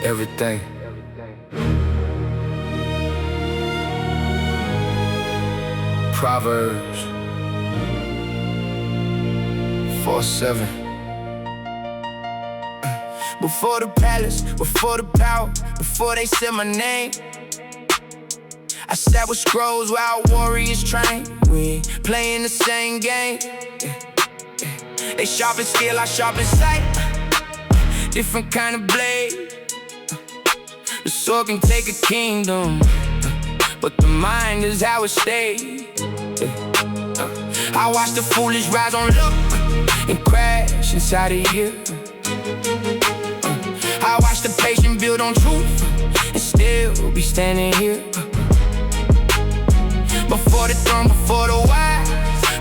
everything. Proverbs 4:7. Before the palace, before the power, before they said my name, I sat with scrolls while warriors train. We ain't playing the same game. They sharpen skill, I sharpen sight. Different kind of blade. The sword can take a kingdom, but the mind is how it stays. I watch the foolish rise on luck and crash inside of here. I watch the patient build on truth and still be standing here. Before the throne, before the wise,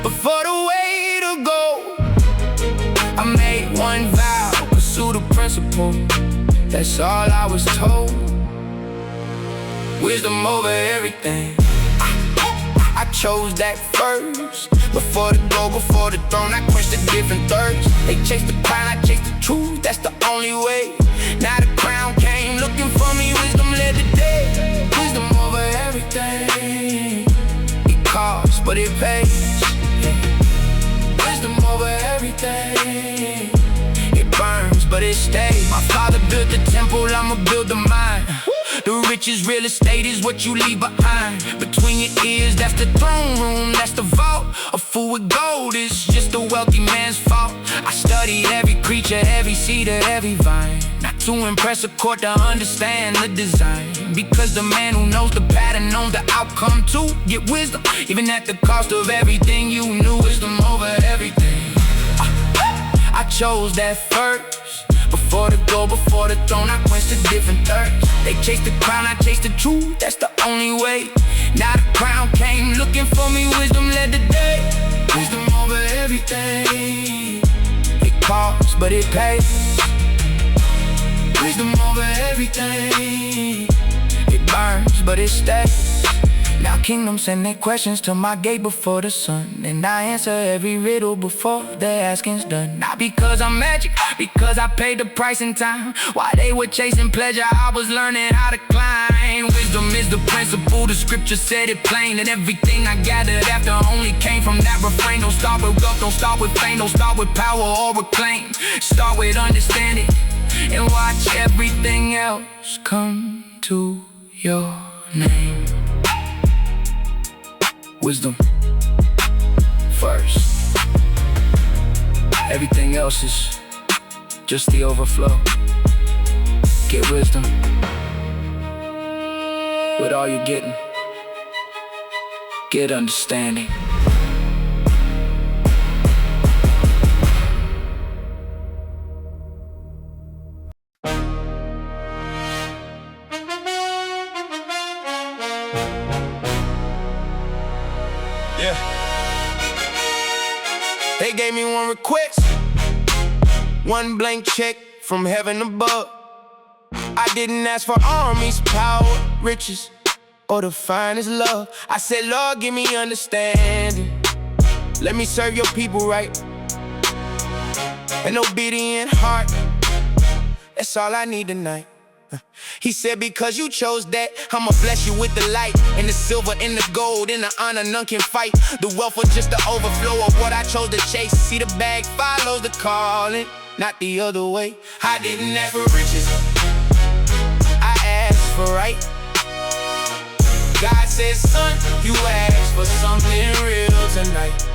before the way to go, I made one vow, pursue the principle. That's all I was told. Wisdom over everything. I chose that first. Before the goal, before the throne, I quenched the different thirsts. They chased the crown, I chased the truth. That's the only way. Now the crown came looking for me. Wisdom led the day. Wisdom over everything. It costs, but it pays. Wisdom over everything. It burns, but it stays. My father built the temple, I'ma build the mind. The richest real estate is what you leave behind. Between your ears, that's the throne room, that's the vault. A fool with gold is just a wealthy man's fault. I studied every creature, every seed of every vine. Not to impress a court, to understand the design. Because the man who knows the pattern knows the outcome too. Get wisdom, even at the cost of everything you knew. Wisdom over everything. I chose that first. Before the goal, before the throne, I quenched the different thirsts. They chased the crown, I chased the truth. That's the only way. Now the crown came looking for me. Wisdom led the day. Wisdom over everything. It costs, but it pays. Wisdom over everything. It burns, but it stays. Now kingdoms send their questions to my gate before the sun, and I answer every riddle before the asking's done. Not because I'm magic, because I paid the price in time. While they were chasing pleasure, I was learning how to climb. Wisdom is the principle, the scripture said it plain. And everything I gathered after only came from that refrain. Don't start with wealth, don't start with fame, don't start with power or acclaim. Start with understanding and watch everything else come to your name. Wisdom first. Everything else is just the overflow. Get wisdom with all you're getting. Get understanding. Yeah. They gave me one request, one blank check from heaven above. I didn't ask for armies, power, riches, or the finest love. I said, Lord, give me understanding. Let me serve your people right. An obedient heart, that's all I need tonight. He said, because you chose that, I'ma bless you with the light, and the silver and the gold, and the honor none can fight. The wealth was just the overflow of what I chose to chase. See, the bag follows the calling, not the other way. I didn't ask for riches, I asked for right. God said, son, you asked for something real tonight.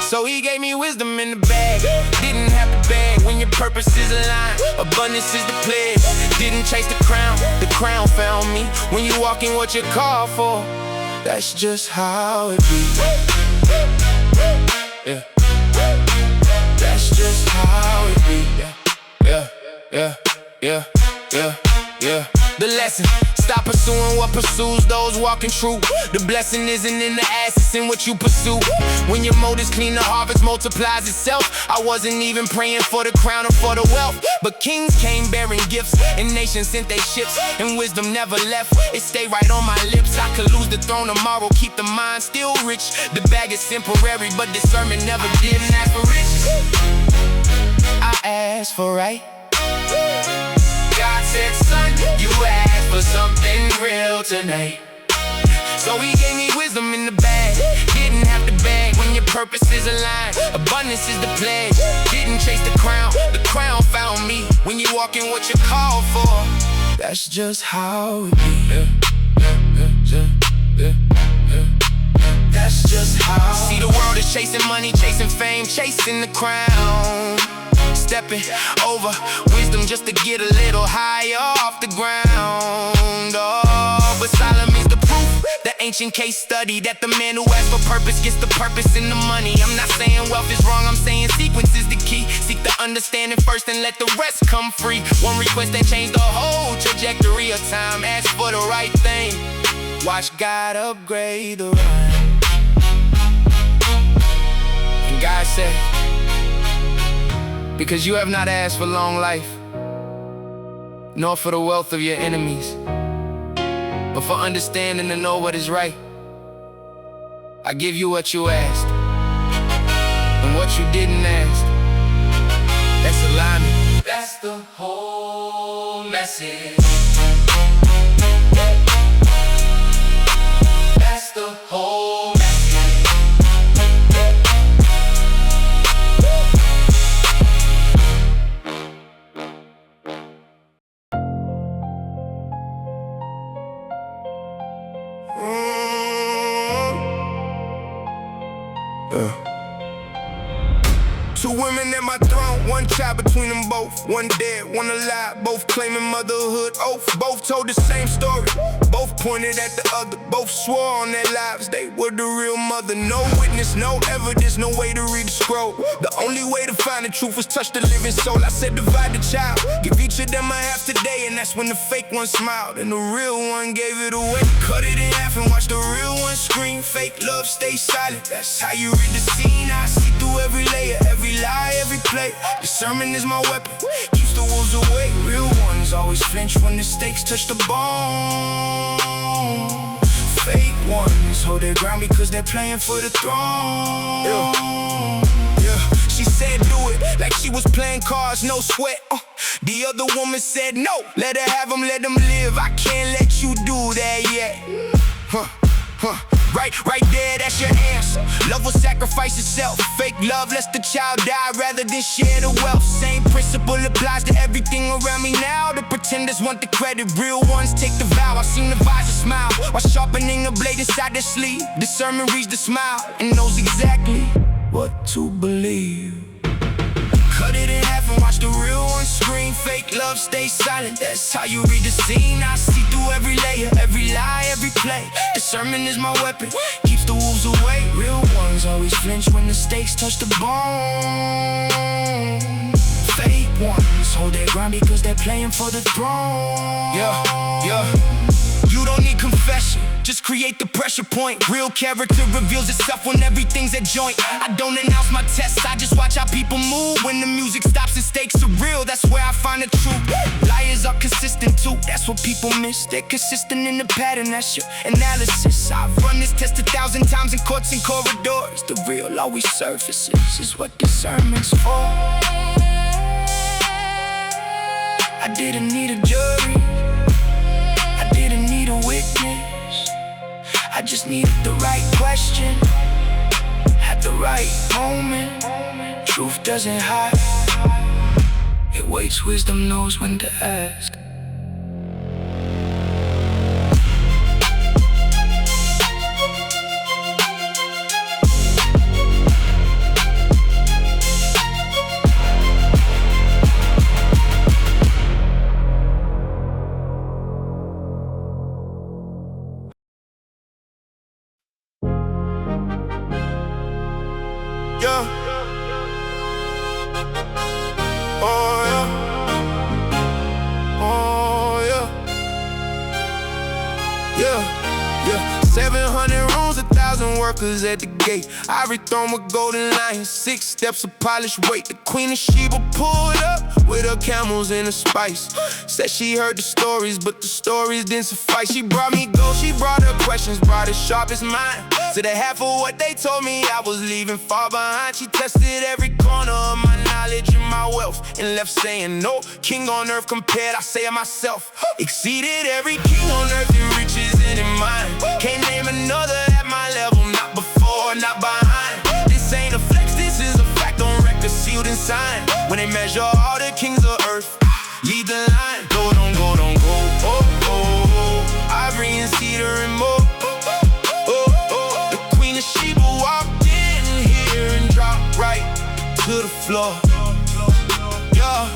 So he gave me wisdom in the bag. Didn't have to beg when your purpose is aligned. Abundance is the pledge. Didn't chase the crown found me. When you walk in what you're called for, that's just how it be. Yeah. That's just how it be. Yeah. The lesson, stop pursuing what pursues those walking true. The blessing isn't in the ass, it's in what you pursue. When your motives clean, the harvest multiplies itself. I wasn't even praying for the crown or for the wealth, but kings came bearing gifts, and nations sent their ships, and wisdom never left. It stayed right on my lips. I could lose the throne tomorrow, keep the mind still rich. The bag is temporary, but discernment never did. Didn't ask for riches, I asked for right. God said, son, for something real tonight. So he gave me wisdom in the bag. Didn't have to beg when your purpose is aligned. Abundance is the pledge. Didn't chase the crown found me. When you walk in what you're called for, that's just how it be. That's just how. See, the world is chasing money, chasing fame, chasing the crown. Stepping over wisdom just to get a little higher off the ground. Oh, but Solomon is the proof, the ancient case study, that the man who asks for purpose gets the purpose and the money. I'm not saying wealth is wrong, I'm saying sequence is the key. Seek the understanding first and let the rest come free. One request that changed the whole trajectory of time. Ask for the right thing, watch God upgrade the rhyme. And God said, because you have not asked for long life, nor for the wealth of your enemies, but for understanding to know what is right. I give you what you asked, and what you didn't ask, that's alignment. That's the whole message. That's the whole message. Two women at my throne, one child between them both. One dead, one alive, both claiming motherhood oath. Both told the same story, both pointed at the other. Both swore on their lives they were the real mother. No witness, no evidence, no way to read the scroll. The only way to find the truth was touch the living soul. I said divide the child, give each of them a half today. And that's when the fake one smiled and the real one gave it away. Cut it in half and watch the real one scream. Fake love stay silent, that's how you read the scene. I see through every layer, every lie, every play. Discernment is my weapon, keeps the wolves away. Real ones always flinch when the stakes touch the bone. Fake ones hold their ground because they're playing for the throne. Yeah. She said do it like she was playing cards, no sweat. The other woman said no, let her have them, let them live. I can't let you do that yet. Right there, that's your answer. Love will sacrifice itself. Fake love lets the child die rather than share the wealth. Same principle applies to everything around me now. The pretenders want the credit, real ones take the vow. I seen the visor smile while sharpening a blade inside their sleeve. Discernment reads the smile and knows exactly what to believe. Cut it in half and watch the real one scream. Fake love stay silent, that's how you read the scene. I see through every layer, every lie, every play. Discernment is my weapon, keeps the wolves away. Real ones always flinch when the stakes touch the bone. Fake ones hold their ground because they're playing for the throne. Yeah. You don't need confession, just create the pressure point. Real character reveals itself when everything's at joint. I don't announce my tests, I just watch how people move. When the music stops and stakes are real, that's where I find the truth. Liars are consistent too, that's what people miss. They're consistent in the pattern, that's your analysis. I've run this test 1,000 times in courts and corridors. The real always surfaces, is what discernment's for. I didn't need a jury, I didn't need a witness. I just needed the right question at the right moment. Truth doesn't hide, it waits, wisdom knows when to ask. Yeah. Oh yeah. Oh yeah. Yeah. 700 rooms, 1,000 4,000 workers at the gate. Ivory throne with golden lions, 6 steps of polished weight. The Queen of Sheba pulled up with her camels and a spice. Said she heard the stories, but the stories didn't suffice. She brought me gold, she brought her questions, brought as sharp as mine. To the half of what they told me, I was leaving far behind. She tested every corner of my knowledge and my wealth, and left saying no king on earth compared, I say it myself. Exceeded every king on earth in riches and in mind. Can't name another at my level, not before, not behind. This ain't a flex, this is a fact on record, sealed and signed. When they measure all the kings of earth, lead the line. Go, don't go, don't go. Oh, oh, oh. Ivory and cedar and more. The Queen of Sheba walked in here and dropped right to the floor. Yeah,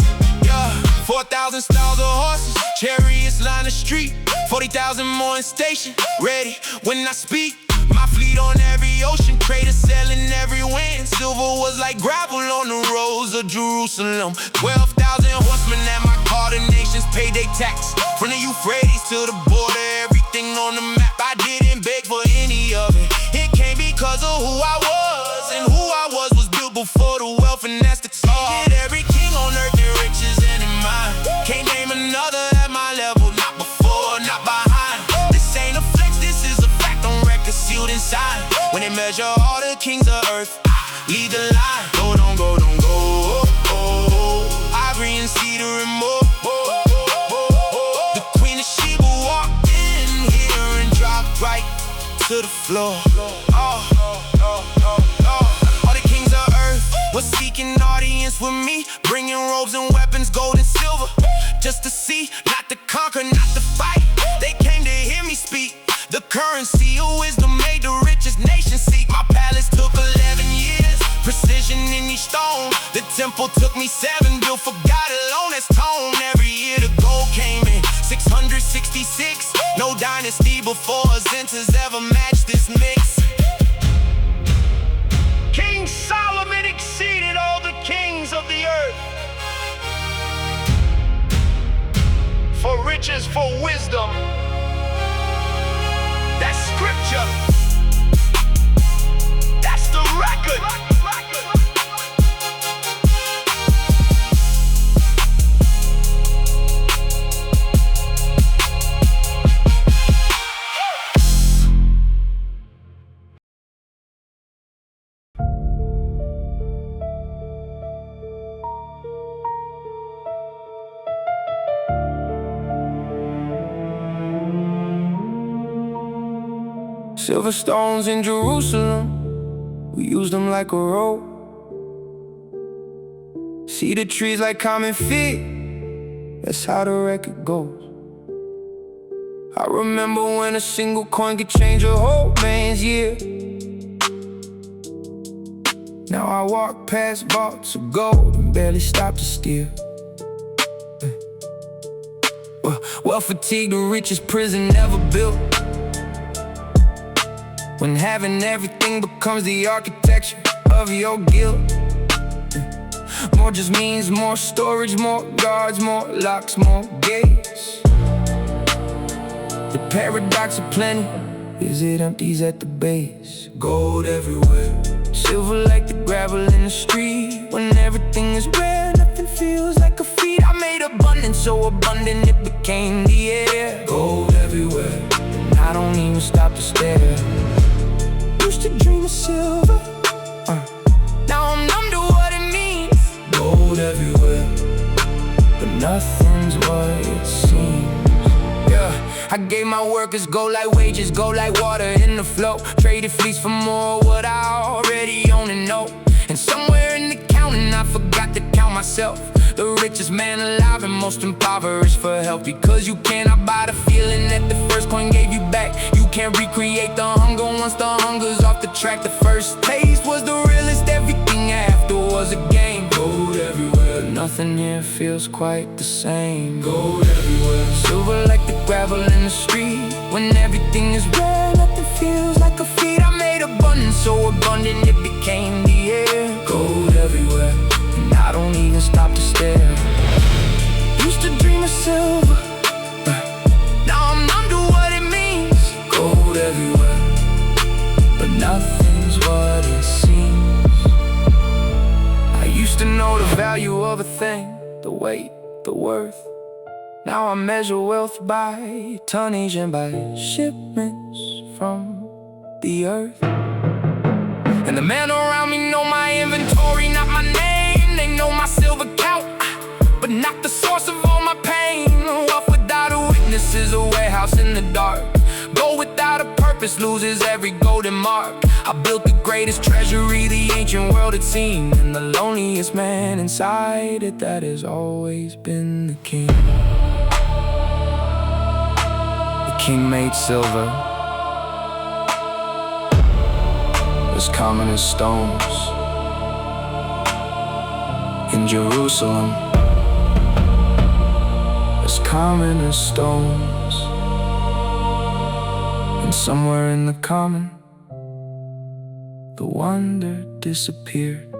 yeah. 4,000 stalls of horses, chariots line the street. 40,000 more in station, ready when I speak. My fleet on every ocean, traders sailing every wind. Silver was like gravel on the roads of Jerusalem. 12,000 horsemen at my call, the nations paid their tax. From the Euphrates to the border, everything on the map. I didn't beg for any of it. It came because of who I was, and who I was built before the wealth, and that's the target. Every king on earth in riches and in mind. Can't name another at my level, not before, not behind. This ain't a flex, this is a fact on record, sealed and signed. When they measure all the kings of earth, lead the line. Go, don't go, don't go. Oh, oh, oh. Ivory and cedar and more. Oh, oh, oh. The Queen of Sheba walked in here and dropped right to the floor. All the kings of earth was seeking audience with me, bringing robes and weapons, gold and silver, just to see, not to conquer, not to fight. They came to hear me speak. The currency of wisdom made the richest nation seek. My palace took 11 years, precision in each stone. The temple took me 7, built for God alone, that's tone. Every year the gold came in 666. No dynasty before Zentas ever matched this mix. King Solomon exceeded all the kings of the earth. For riches, for wisdom, that's scripture. That's the record. Silver stones in Jerusalem, we used them like a rope. See the trees like common fig, that's how the record goes. I remember when a single coin could change a whole man's year. Now I walk past vaults of gold and barely stop to steal. Well fatigued, the richest prison ever built. When having everything becomes the architecture of your guilt. More just means more storage, more guards, more locks, more gates. The paradox of plenty is it empties at the base. Gold everywhere, silver like the gravel in the street. When everything is rare, nothing feels like a feat. I made abundance so abundant it became the air. Gold everywhere, and I don't even stop to stare. Used to dream of silver, now I'm numb to what it means. Gold everywhere, but nothing's what it seems. Yeah, I gave my workers gold like wages, gold like water in the flow. Traded fleets for more what I already own and know. And somewhere in the counting I forgot to count myself. The richest man alive and most impoverished for help. Because you cannot buy the feeling that the first coin gave you back. You can't recreate the hunger once the hunger's off the track. The first taste was the realest, everything after was a game. Gold everywhere, nothing here feels quite the same. Gold everywhere, silver like the gravel in the street. When everything is rare, nothing feels like a feat. I made abundance so abundant it became the air. Gold everywhere, and I don't even stop to stare. Used to dream of silver, now I'm numb to what it means. Gold everywhere, but value of a thing, the weight, the worth. Now I measure wealth by tonnage and by shipments from the earth. And the men around me know my inventory, not my name. They know my silver count, but not the source of all my pain. Wealth without a witness is a warehouse in the dark. Gold without a purpose loses every golden mark. I built the greatest treasury the ancient world had seen, and the loneliest man inside it, that has always been the king. The king made silver as common as stones in Jerusalem, as common as stones. And somewhere in the common, the wonder disappeared.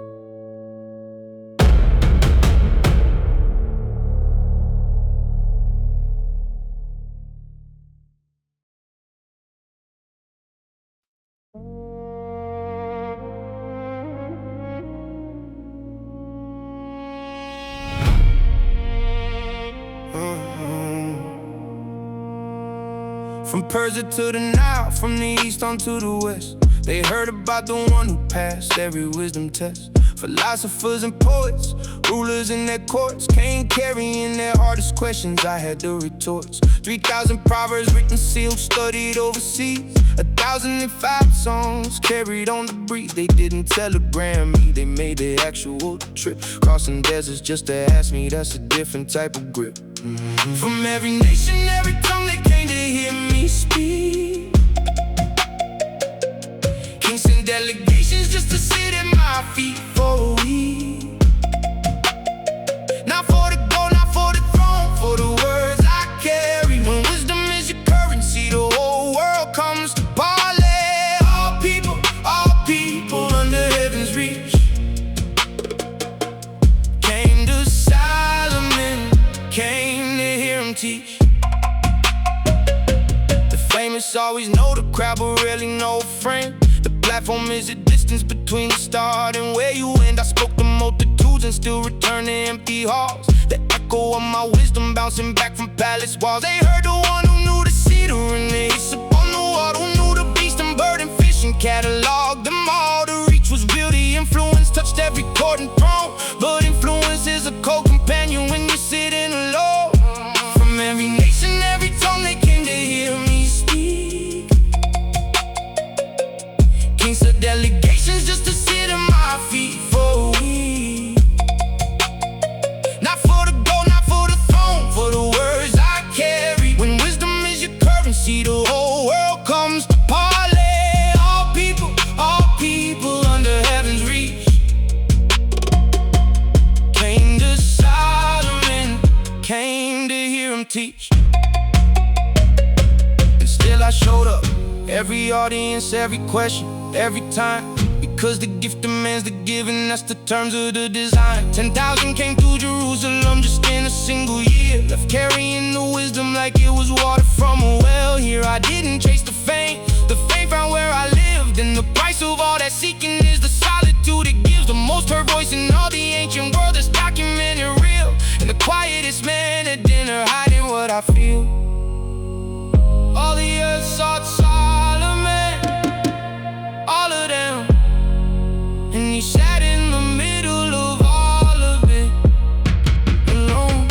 From Persia to the Nile, from the east on to the west, they heard about the one who passed every wisdom test. Philosophers and poets, rulers in their courts, came carrying their hardest questions. I had the retorts. 3,000 proverbs written, sealed, studied overseas. 1,005 songs carried on the breeze. They didn't telegram me, they made the actual trip, crossing deserts just to ask me. That's a different type of grip. From every nation, every tongue, they came to hear me speak. Kings and delegations just to sit at my feet for a week. Not for the gold, not for the throne, for the words I carry. When wisdom is your currency, the whole world comes to parlay. All people under heaven's reach came to Solomon, came to hear him teach. The famous always know the crowd, but rarely know a friend. The platform is a distance between the start and where you end. I spoke to multitudes and still return to empty halls. The echo of my wisdom bouncing back from palace walls. They heard the one who knew the cedar and the hyssop on the wall, who knew the beast and bird and fish and cataloged them all. The reach was real, the influence touched every court and throne. But influence is a co-companion when you're sitting alone. From every nation, every tongue, they came to hear me speak. Kings of delegations just to sit at my feet for a week. Not for the gold, not for the throne, for the words I carry. When wisdom is your currency, the whole world comes to parlay. All people under heaven's reach came to Solomon, came to hear him teach. And still I showed up, every audience, every question, every time, because the gift demands the giving, that's the terms of the design. 10,000 came through Jerusalem just in a single year, left carrying the wisdom like it was water from a well. Here I didn't chase the fame found where I lived, and the price of all that seeking is the solitude it gives. The most heard voice in all the ancient world that's documented real, and the quietest man at dinner hiding what I feel. All the earth sought Solomon, all of them, and he sat in the middle of all of it, alone.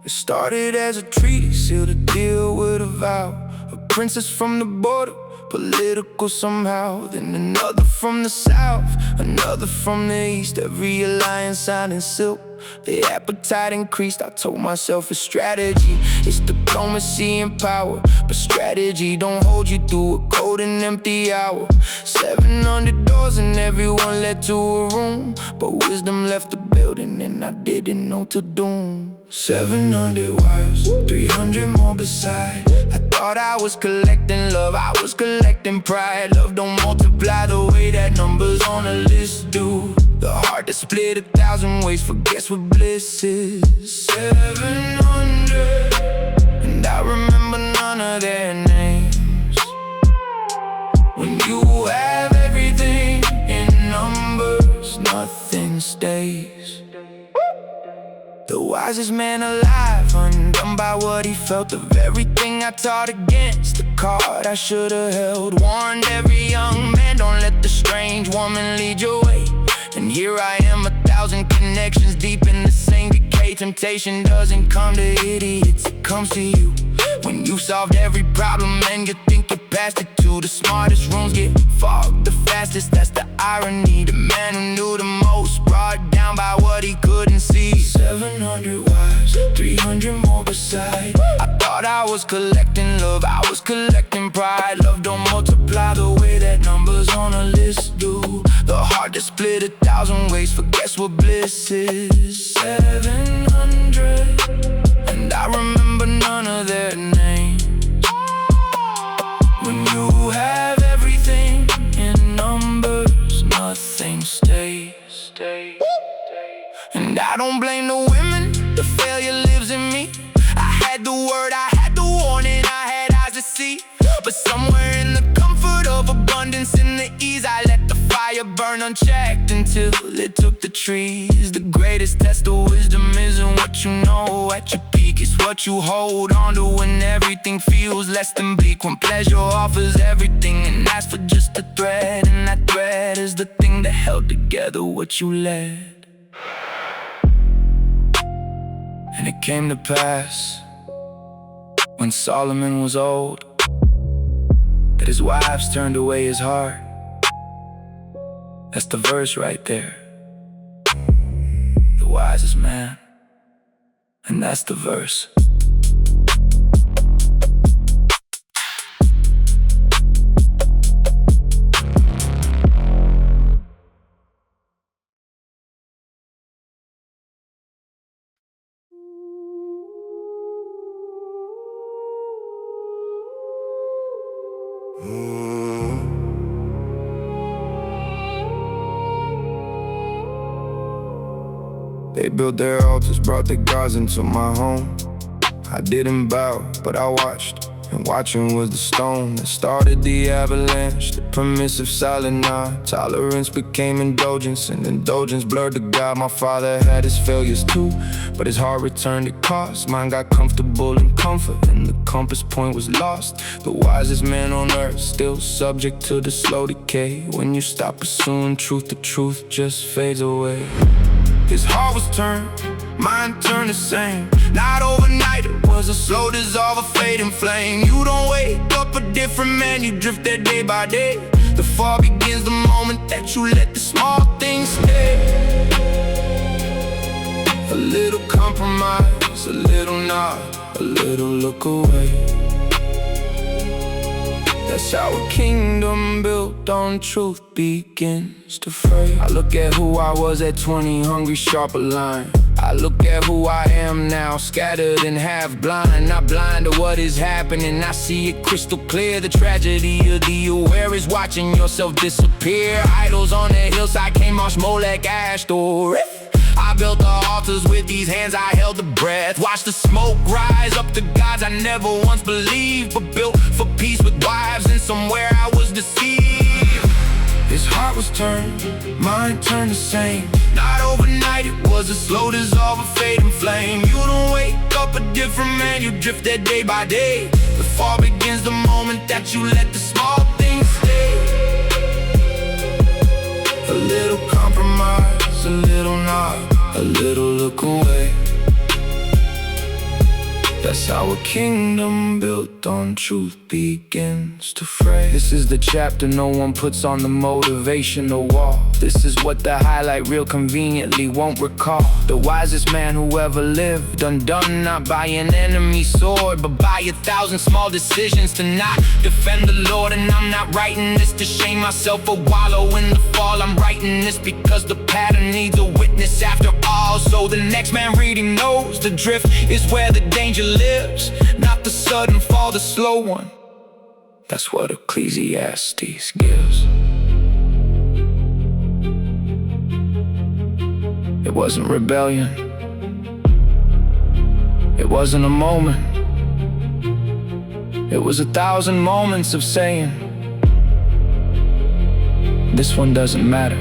It started as a treaty, sealed a deal with a vow. A princess from the border, political somehow. Then another from the south, another from the east. Every alliance signed in silk, the appetite increased. I told myself it's strategy, it's diplomacy and power. But strategy don't hold you through a cold and empty hour. 700 doors and everyone led to a room, but wisdom left the building and I didn't know till doom. 700 wives, 300 more beside. I thought I was collecting love, I was collecting pride. Love don't multiply the way that numbers on a list do. The heart that split 1,000 ways, for guess what bliss is. 700, and I remember none of their names. When you have everything in numbers, nothing stays. The wisest man alive, undone by what he felt. Of everything I taught against, the card I should have held. Warned every young man, don't let the strange woman lead your way. And here I am, 1,000 connections deep in the same decay. Temptation doesn't come to idiots, it comes to you. When you solved every problem and you think you passed it to the smartest rooms get fogged the fastest, that's the irony. The man who knew the most, brought down by what he couldn't see. 700 wives, 300 more beside. I thought I was collecting love, I was collecting pride. Love don't multiply the way that numbers on a list do. The heart that split 1,000 ways, for guess what bliss is. 700, and I remember none of their names. When you have everything in numbers, nothing stays. And I don't blame the women, the failure lives in me. I had the word, I had the warning, I had eyes to see. But somewhere in the comfort of abundance, in the ease, I let the fire burn unchecked until it took the trees. The greatest test of wisdom isn't what you know at your peak, it's what you hold on to when everything feels less than bleak. When pleasure offers everything and asks for just a thread, and that thread is the thing that held together what you led. And it came to pass, when Solomon was old, that his wives turned away his heart. That's the verse right there. The wisest man, and that's the verse. They built their altars, brought their gods into my home. I didn't bow, but I watched, and watching was the stone that started the avalanche. The permissive silent nod, tolerance became indulgence, and indulgence blurred the God. My father had his failures too, but his heart returned at cost. Mine got comfortable in comfort, and the compass point was lost. The wisest man on earth, still subject to the slow decay. When you stop pursuing truth, the truth just fades away. His heart was turned, mine turned the same. Not overnight, it was a slow dissolve, a fading flame. You don't wake up a different man, you drift there day by day. The fall begins the moment that you let the small things stay. A little compromise, a little nod, a little look away. That's how a kingdom built on truth begins to fray. I look at who I was at 20, hungry, sharp aligned. I look at who I am now, scattered and half blind. Not blind to what is happening, I see it crystal clear. The tragedy of the aware is watching yourself disappear. Idols on the hillside came off Molech, Ashtor. I built the altars with these hands, I held the breath. Watched the smoke rise up to gods I never once believed, but built for peace with wives, and somewhere I was deceived. His heart was turned, mine turned the same. Not overnight, it was a slow dissolve, a fading flame. You don't wake up a different man, you drift there day by day. The fall begins the moment that you let the small things stay. A little compromise, a little nod, a little look away. That's how a kingdom built on truth begins to fray. This is the chapter no one puts on the motivational wall. This is what the highlight reel conveniently won't recall. The wisest man who ever lived, undone not by an enemy's sword, but by 1,000 small decisions to not defend the Lord. And I'm not writing this to shame myself or wallow in the fall. I'm writing this because the pattern needs a witness after all. So the next man reading knows the drift is where the danger lives, not the sudden fall, the slow one. That's what Ecclesiastes gives. It wasn't rebellion. It wasn't a moment. It was 1,000 moments of saying, this one doesn't matter,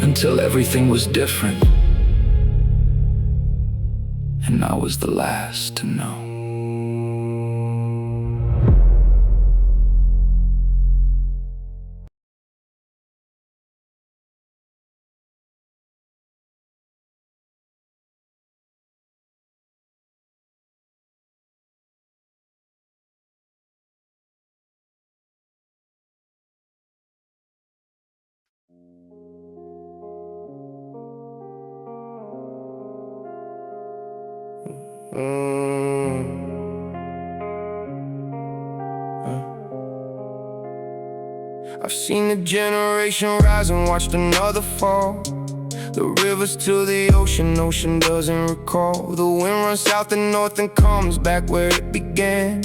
until everything was different. And I was the last to know. I've seen a generation rise and watched another fall. The rivers to the ocean, ocean doesn't recall. The wind runs south and north and comes back where it began.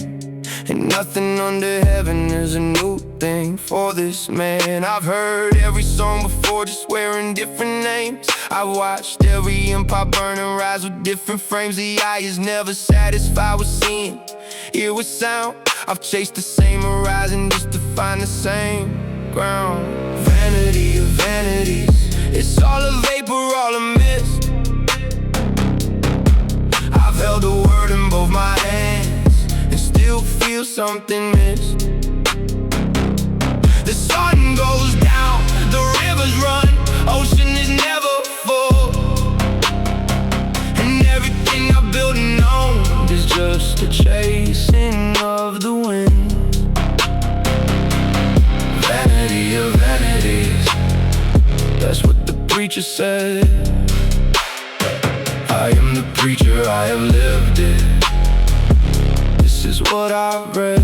And nothing under heaven is a new thing for this man. I've heard every song before, just wearing different names. I've watched every empire burn and rise with different frames. The eye is never satisfied with seeing, ear with sound. I've chased the same horizon just to find the same ground. Vanity of vanities, it's all a vapor, all a mist. I've held the word in both my hands and still feel something missed. The sun goes down, the rivers run, ocean is never full. And everything I built and owned is just a chasing of the wind. Vanity of vanities, that's what the preacher said. I am the preacher, I have lived it. This is what I've read.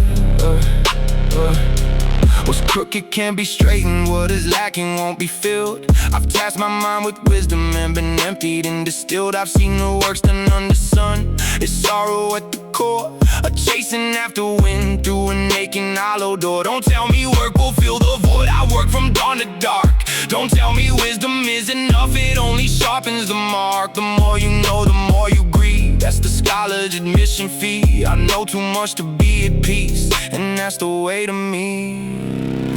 What's crooked can't be straightened, what is lacking won't be filled. I've tasked my mind with wisdom and been emptied and distilled. I've seen the works done under sun, it's sorrow at the core, a chasing after wind through an aching hollow door. Don't tell me work will fill the void, I work from dawn to dark. Don't tell me wisdom is enough, it only sharpens the mark. The more you know, the more you grieve, that's the scholar's admission fee. I know too much to be at peace, and that's the way to me.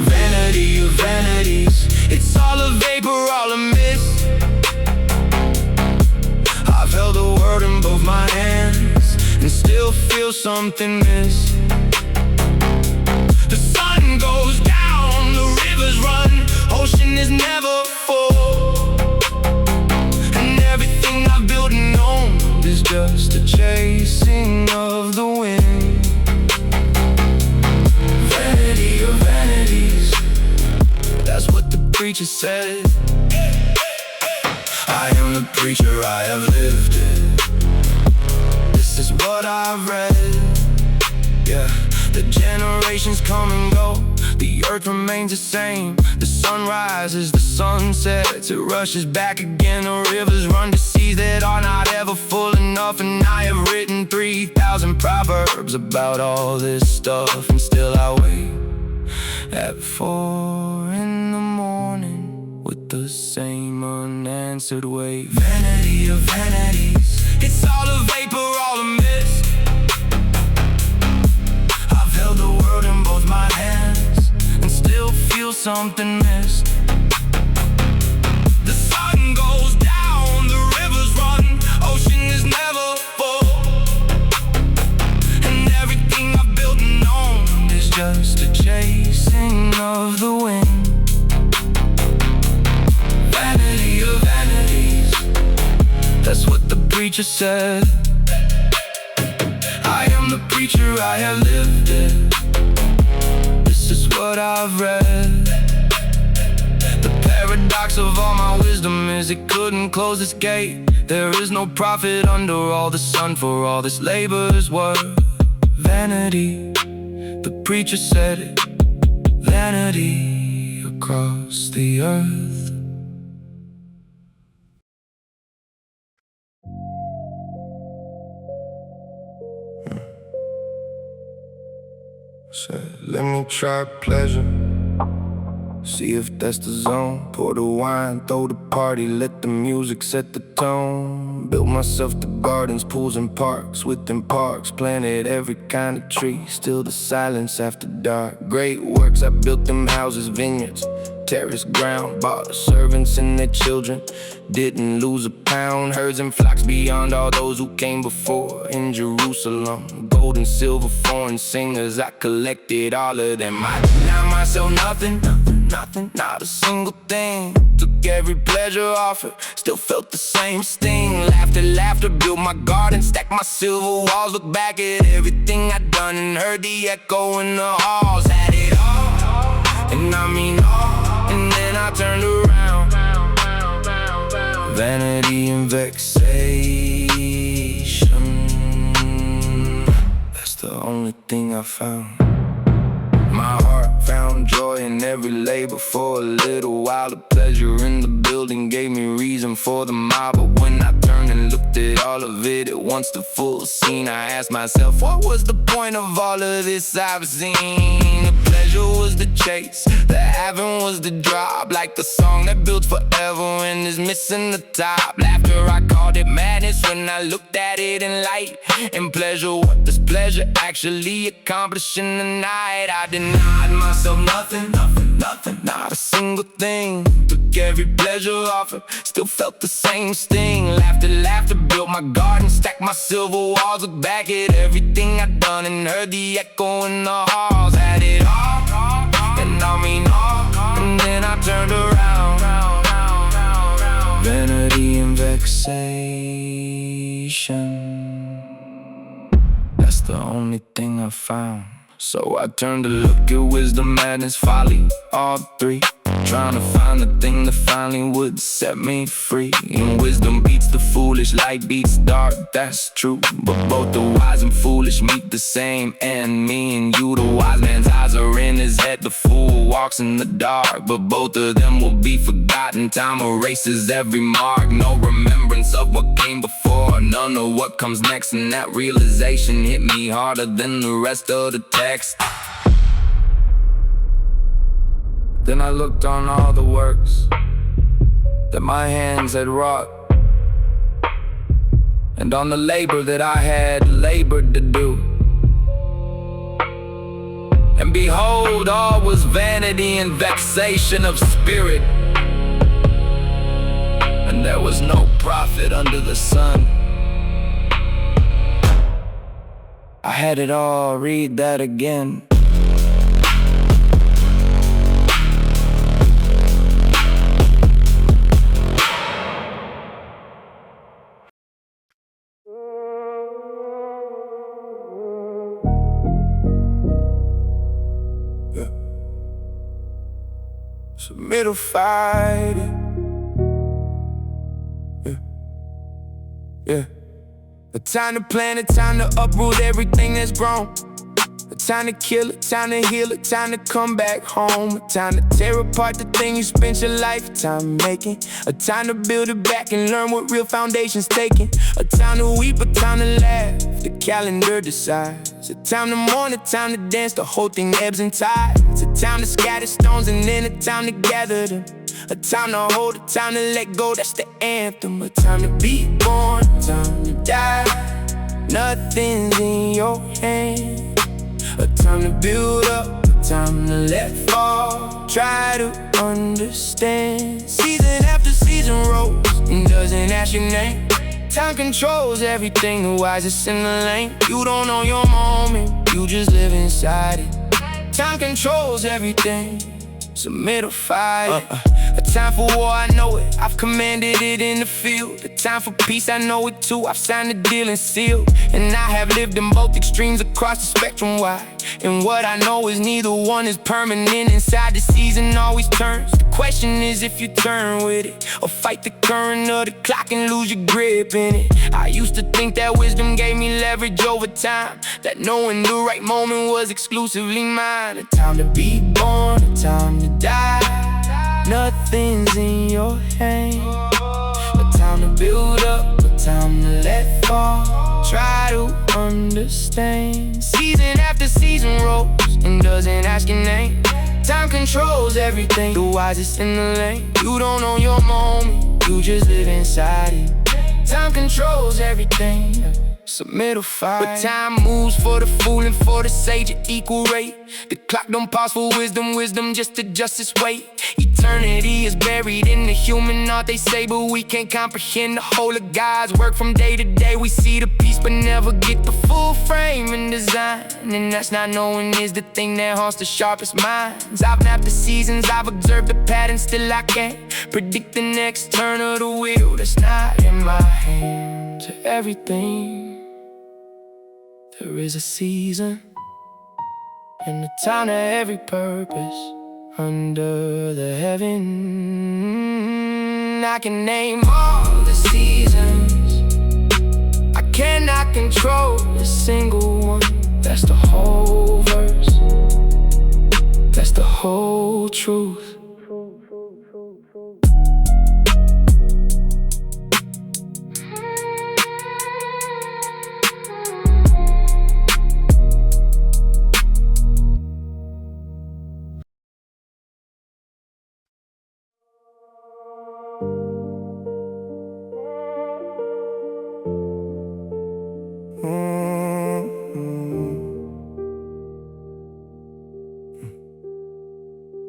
Vanity of vanities, it's all a vapor, all a mist. I've held the word in both my hands and still feel something miss. The sun goes down, the rivers run, ocean is never full. And everything I've built and owned is just a chasing of the wind. Vanity of vanities, that's what the preacher said. I am the preacher, I have lived it. This is what I've read. Yeah, the generations come and go, the earth remains the same. The sun rises, the sun sets, it rushes back again. The rivers run to seas that are not ever full enough. And I have written 3,000 proverbs about all this stuff, and still I wait at 4 in the morning with the same unanswered weight. Vanity of vanities, it's all a vapor, all a mist. I've held the world in both my hands and still feel something missed. The sun goes down, the rivers run, ocean is never full. And everything I've built and known is just a chasing of the wind. Vanity of vanities, that's what the preacher said. the preacher, I have lived it. This is what I've read. The paradox of all my wisdom is it couldn't close this gate. There is no profit under all the sun, for all this labor is worth vanity. The preacher said it. Vanity across the earth. Said, let me try pleasure, see if that's the zone. Pour the wine, throw the party, let the music set the tone. Built myself the gardens, pools and parks. Within parks, planted every kind of tree. Still the silence after dark. Great works, I built them houses, vineyards, terraced ground. Bought the servants and their children, didn't lose a pound. Herds and flocks beyond all those who came before. In Jerusalem, gold and silver, foreign singers, I collected all of them. I deny myself nothing, not a single thing. Took every pleasure offered, still felt the same sting. Laughter, built my garden, stacked my silver walls. Look back at everything I'd done and heard the echo in the halls. Had it all, and I mean all, and then I turned around. Vanity and vexation, that's the only thing I found. My heart found joy in every labor for a little while. The pleasure in the building gave me reason for the mob. But when I turned and looked at all of it at once, the full scene, I asked myself, what was the point of all of this I've seen? The pleasure was the chase, the having was the drop. Like the song that builds forever and is missing the top. Laughter, I called it madness when I looked at it in light. And pleasure, what does pleasure actually accomplish in the night? I denied myself nothing, not a single thing. Took every pleasure offered, still felt the same sting. Laughter, built my garden, stacked my silver walls. Look back at everything I'd done and heard the echo in the halls. Had it all, and I mean all, and then I turned around. Vanity and vexation, that's the only thing I found. So I turned to look at wisdom, madness, folly, all three. Trying to find the thing that finally would set me free. And wisdom beats the foolish, light beats dark, that's true. But both the wise and foolish meet the same end. Me and you, the wise man's eyes are in his head. The fool walks in the dark, but both of them will be forgotten. Time erases every mark, no remembrance of what came before, none of what comes next. And that realization hit me harder than the rest of the text. Then I looked on all the works that my hands had wrought, and on the labor that I had labored to do. And behold, all was vanity and vexation of spirit, and there was no profit under the sun. I had it all, read that again. Submit or fight it. Yeah. A time to plan, a time to uproot everything that's grown. A time to kill it, time to heal it, time to come back home. A time to tear apart the thing you spent your lifetime making. A time to build it back and learn what real foundation's taking. A time to weep, a time to laugh, the calendar decides. A time to mourn, a time to dance, the whole thing ebbs and tides. A time to scatter stones and then a time to gather them. A time to hold, a time to let go, that's the anthem. A time to be born, a time to die, nothing's in your hands. A time to build up, a time to let fall. Try to understand. Season after season rolls and doesn't ask your name. Time controls everything, the wisest in the lane. You don't know your moment, you just live inside it. Time controls everything. solidified. A time for war, I know it, I've commanded it in the field. A time for peace, I know it too, I've signed the deal and sealed. And I have lived in both extremes across the spectrum wide. And what I know is neither one is permanent. Inside the season always turns. The question is if you turn with it, or fight the current of the clock and lose your grip in it. I used to think that wisdom gave me leverage over time, that knowing the right moment was exclusively mine. A time to be born, a time to die, nothing's in your hands. A time to build up, a time to let fall. Try to understand. Season after season rolls and doesn't ask your name. Time controls everything, the wisest in the lane. You don't own your moment, you just live inside it. Time controls everything, solidified. But time moves for the fool and for the sage at equal rate. The clock don't pause for wisdom, wisdom just adjusts its weight. Eternity is buried in the human art, they say, but we can't comprehend the whole of God's work. From day to day we see the piece but never get the full frame and design. And that's not knowing is the thing that haunts the sharpest minds. I've mapped the seasons, I've observed the pattern, still I can't predict the next turn of the wheel. That's not in my hand. To everything there is a season and a time to every purpose under the heaven. I can name all the seasons, I cannot control a single one. That's the whole verse, that's the whole truth.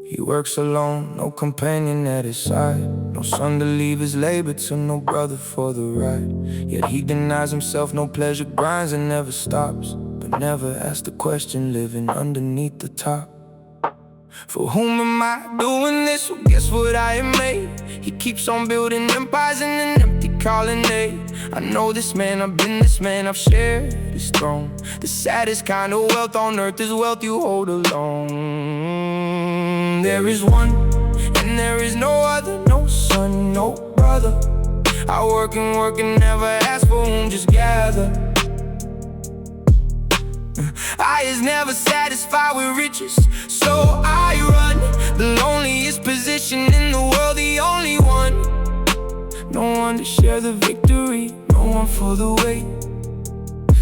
He works alone, no companion at his side, no son to leave his labor to, no brother for the ride. Yet he denies himself, no pleasure grinds and never stops, but never asks the question living underneath the top. For whom am I doing this? Well, guess what I am made. He keeps on building empires in an empty colonnade. I know this man, I've been this man, I've shared his throne. The saddest kind of wealth on earth is wealth you hold alone. There is one, and there is no other, no son, no brother. I work and never ask for whom, just gather. I is never satisfied with riches, so I run the loneliest position in the world, the only one. No one to share the victory, no one for the weight.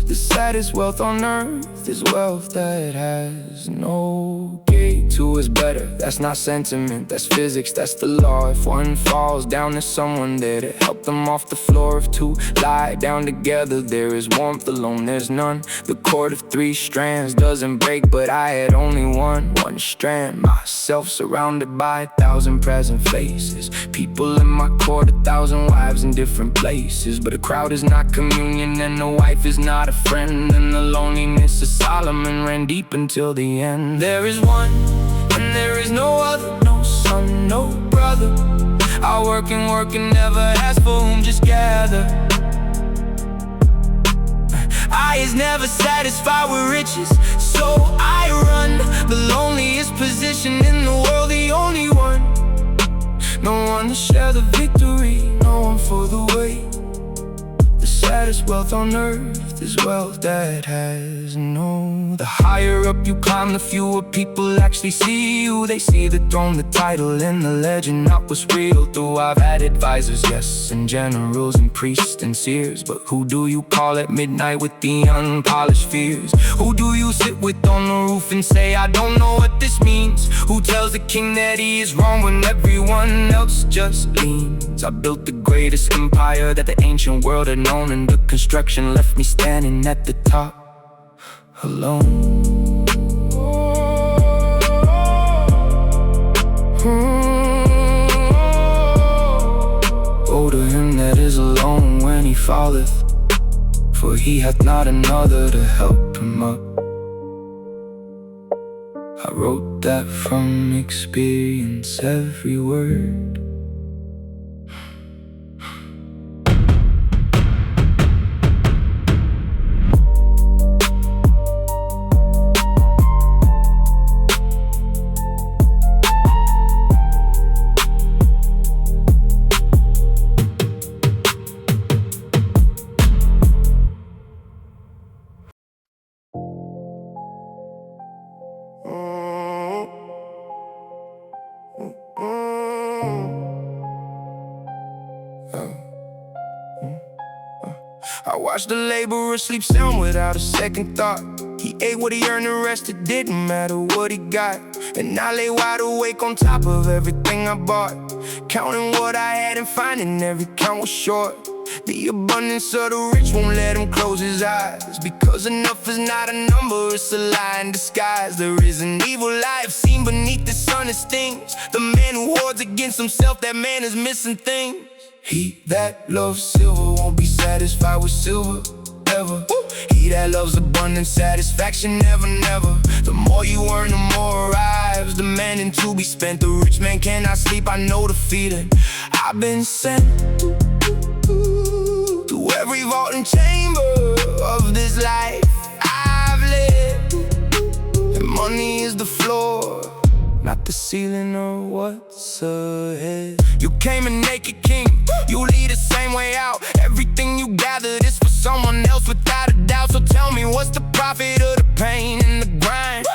The saddest wealth on earth is wealth that has no gate. Two is better, that's not sentiment, that's physics, that's the law. If one falls down, there's someone there to help them off the floor. If two lie down together, there is warmth, alone there's none. The cord of three strands doesn't break, but I had only one strand. Myself surrounded by 1,000 present faces, people in my court, 1,000 wives in different places. But a crowd is not communion, and a wife is not a friend. And the loneliness of Solomon ran deep until the end. There is one, and there is no other, no son, no brother. I work and never ask for whom, just gather. I is never satisfied with riches, so I run the loneliest position in the world, the only one. No one to share the victory, no one for the weight. The saddest wealth on earth is wealth that has no. The higher up you climb, the fewer people actually see you. They see the throne, the title, and the legend, not what's real. Though I've had advisors, yes, and generals and priests and seers, but who do you call at midnight with the unpolished fears? Who do you sit with on the roof and say, I don't know what this means? Who tells the king that he is wrong when everyone else just leans? I built the greatest empire that the ancient world had known, and the construction left me standing at the top alone. Woe to him that is alone when he falleth, for he hath not another to help him up. I wrote that from experience, every word. I watched the laborer sleep sound without a second thought. He ate what he earned, the rest it didn't matter what he got. And I lay wide awake on top of everything I bought, counting what I had and finding every count was short. The abundance of the rich won't let him close his eyes, because enough is not a number, it's a lie in disguise. There is an evil lie I've seen beneath the honest things. The man who hoards against himself, that man is missing things. He that loves silver won't be satisfied with silver, ever. He that loves abundant satisfaction, never, never. The more you earn, the more arrives, demanding to be spent. The rich man cannot sleep, I know the feeling. I've been sent to every vault and chamber of this life I've lived, and money is the floor, not the ceiling or what's ahead. You came a naked king, you lead the same way out. Everything you gathered is for someone else without a doubt. So tell me, what's the profit of the pain and the grind?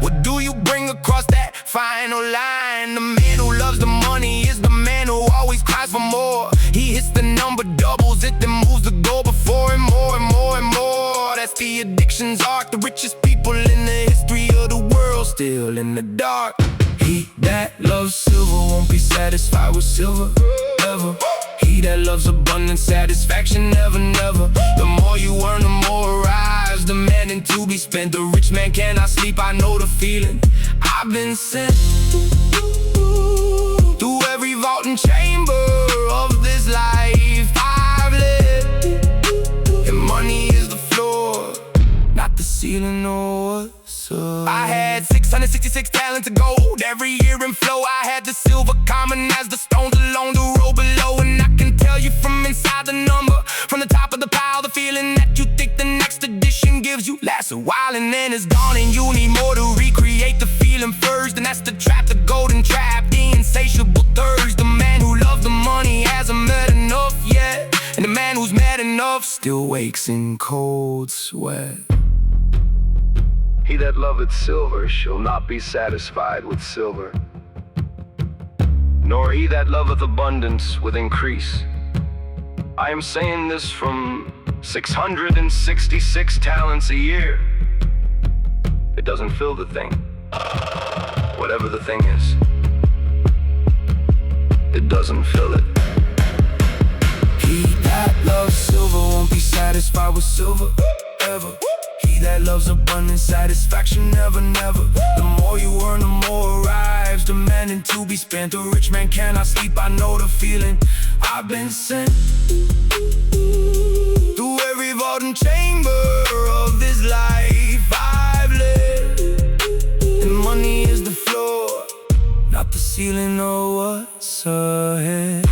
What do you bring across that final line? The man who loves the money is the man who always cries for more. He hits the number, doubles it, then moves the goal before him more and more and more. That's the addiction's arc. The richest people in the history of the world still in the dark. He that loves silver won't be satisfied with silver, ever. He that loves abundant satisfaction, never, never. The more you earn, the more arrives, demanding to be spent. The rich man cannot sleep, I know the feeling. I've been sent through every vault and chamber of this life I've lived, and money is the floor, not the ceiling or what's up. I had 666 talents of gold every year in flow. I had the silver common as the stones along the road below. And I can tell you from inside the number, from the top of the pile, the feeling that you think the next edition gives you lasts a while and then it's gone. And you need more to recreate the feeling first, and that's the trap, the golden trap, the insatiable thirst. The man who loves the money hasn't met enough yet, and the man who's met enough still wakes in cold sweat. He that loveth silver shall not be satisfied with silver, nor he that loveth abundance with increase. I am saying this from 666 talents a year. It doesn't fill the thing, whatever the thing is. It doesn't fill it. He that loves silver won't be satisfied with silver, ever. He that loves abundant satisfaction, never, never. The more you earn, the more arrives, demanding to be spent. The rich man cannot sleep, I know the feeling. I've been sent through every vault and chamber of this life I've lived, and money is the floor, not the ceiling or what's ahead.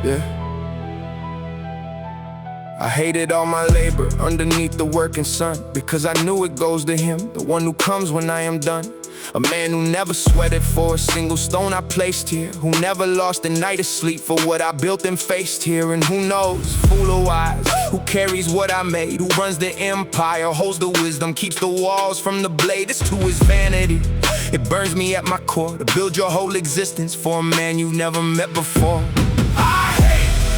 Yeah, I hated all my labor underneath the working sun, because I knew it goes to him, the one who comes when I am done. A man who never sweated for a single stone I placed here, who never lost a night of sleep for what I built and faced here. And who knows, fool or wise, who carries what I made, who runs the empire, holds the wisdom, keeps the walls from the blade. It's to his vanity, it burns me at my core to build your whole existence for a man you never met before.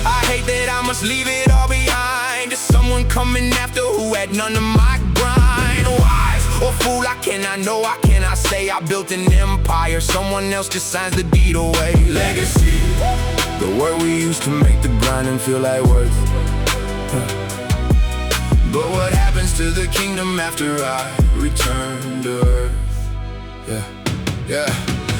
I hate that I must leave it all behind. There's someone coming after who had none of my grind. Wise or fool, I cannot say I built an empire. Someone else just signs the deed away. Legacy, the word we use to make the grinding feel like worth. But what happens to the kingdom after I return to earth? Yeah.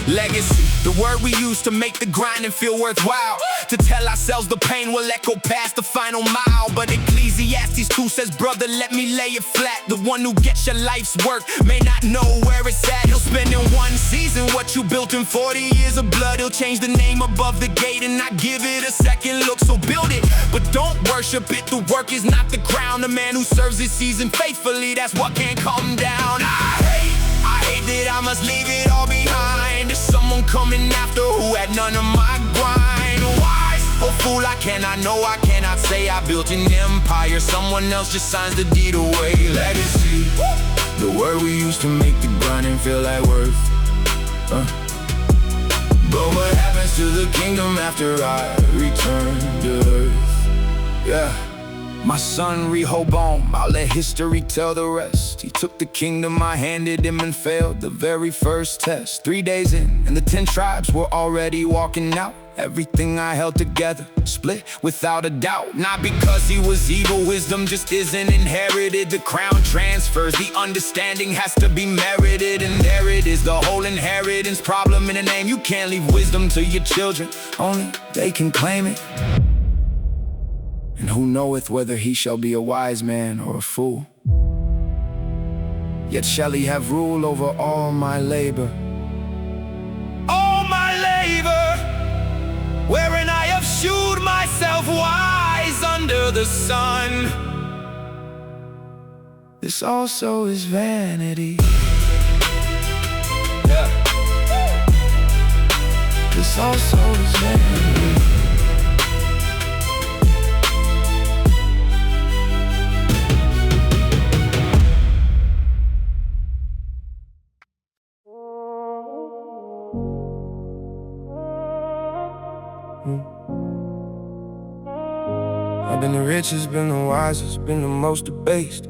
Legacy, the word we use to make the grinding feel worthwhile. To tell ourselves the pain will echo past the final mile. But Ecclesiastes 2 says, brother, let me lay it flat. The one who gets your life's work may not know where it's at. He'll spend in one season what you built in 40 years of blood. He'll change the name above the gate and not give it a second look. So build it, but don't worship it. The work is not the crown. The man who serves his season faithfully, that's what can't come down. I hate that I must leave it all behind. There's someone coming after who had none of my grind. Wise or fool, I cannot say I built an empire. Someone else just signs the deed away. Legacy, the word we use to make the grinding feel like worth. But what happens to the kingdom after I return to earth? Yeah. My son Rehoboam, I'll let history tell the rest. He took the kingdom I handed him and failed the very first test. 3 days in, and the 10 tribes were already walking out. Everything I held together, split without a doubt. Not because he was evil, wisdom just isn't inherited. The crown transfers, the understanding has to be merited. And there it is, the whole inheritance problem in a name. You can't leave wisdom to your children, only they can claim it. And who knoweth whether he shall be a wise man or a fool? Yet shall he have rule over all my labor. All my labor, wherein I have shewed myself wise under the sun. This also is vanity. This also is vanity. I've been the richest, been the wisest, been the most debased.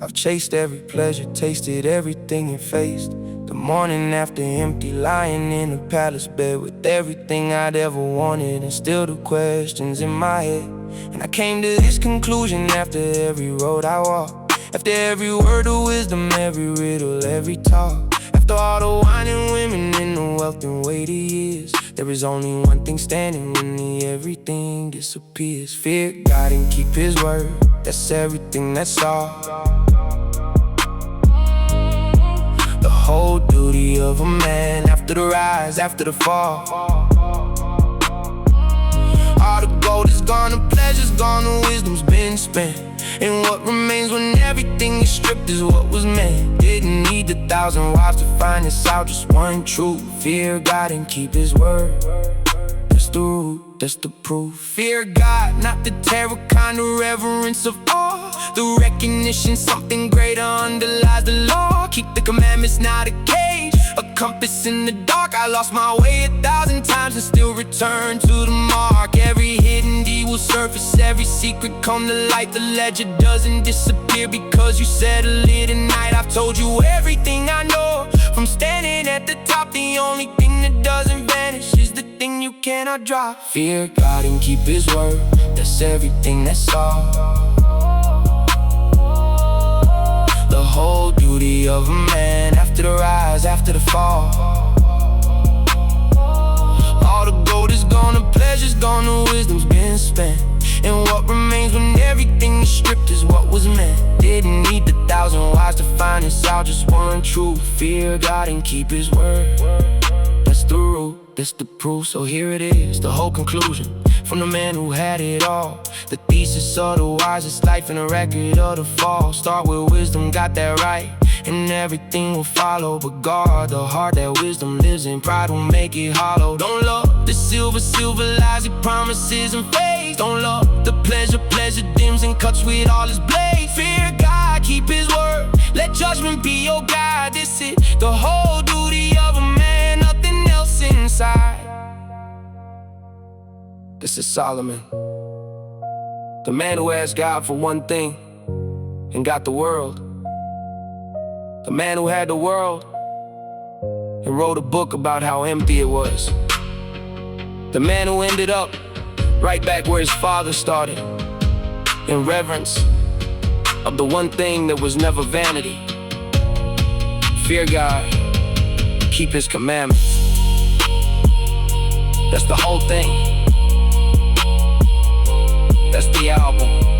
I've chased every pleasure, tasted everything and faced. The morning after empty, lying in a palace bed with everything I'd ever wanted and still the questions in my head. And I came to this conclusion after every road I walked, after every word of wisdom, every riddle, every talk. After all the wine and women and the wealth and weighty years, there is only one thing standing when the everything disappears. Fear God and keep his word, that's everything, that's all. The whole duty of a man after the rise, after the fall. All the gold is gone, the pleasure's gone, the wisdom's been spent. And what remains when everything is stripped is what was meant. Didn't need 1,000 wives to find this out, just one truth. Fear God and keep his word, that's the root, that's the proof. Fear God, not the terror kind of reverence of awe. The recognition something greater underlies the law. Keep the commandments, not a cage, a compass in the dark. I lost my way 1,000 times and still return to the mark. Every hidden deed will surface, every secret come to light. The ledger doesn't disappear because you settle it at night. I've told you everything I know, from standing at the top. The only thing that doesn't vanish is the thing you cannot drop. Fear God and keep his word, that's everything, that's all. The whole duty of a man after the rise, after the fall. All the gold is gone, the pleasure's gone, the wisdom's been spent. And what remains when everything is stripped is what was meant. Didn't need 1,000 wives to find this out, just one truth. Fear God and keep his word, that's the root, that's the proof. So here it is, the whole conclusion, from the man who had it all. The thesis of the wisest life and a record of the fall. Start with wisdom, got that right, and everything will follow. But guard the heart that wisdom lives in, pride will make it hollow. Don't love the silver lies he promises and fades. Don't love the pleasure dims and cuts with all his blades. Fear God, keep his word, let judgment be your guide. This is the whole duty of a man, nothing else inside. This is Solomon, the man who asked God for one thing and got the world. The man who had the world and wrote a book about how empty it was. The man who ended up right back where his father started, in reverence, of the one thing that was never vanity. Fear God, keep His commandments. That's the whole thing. That's the album.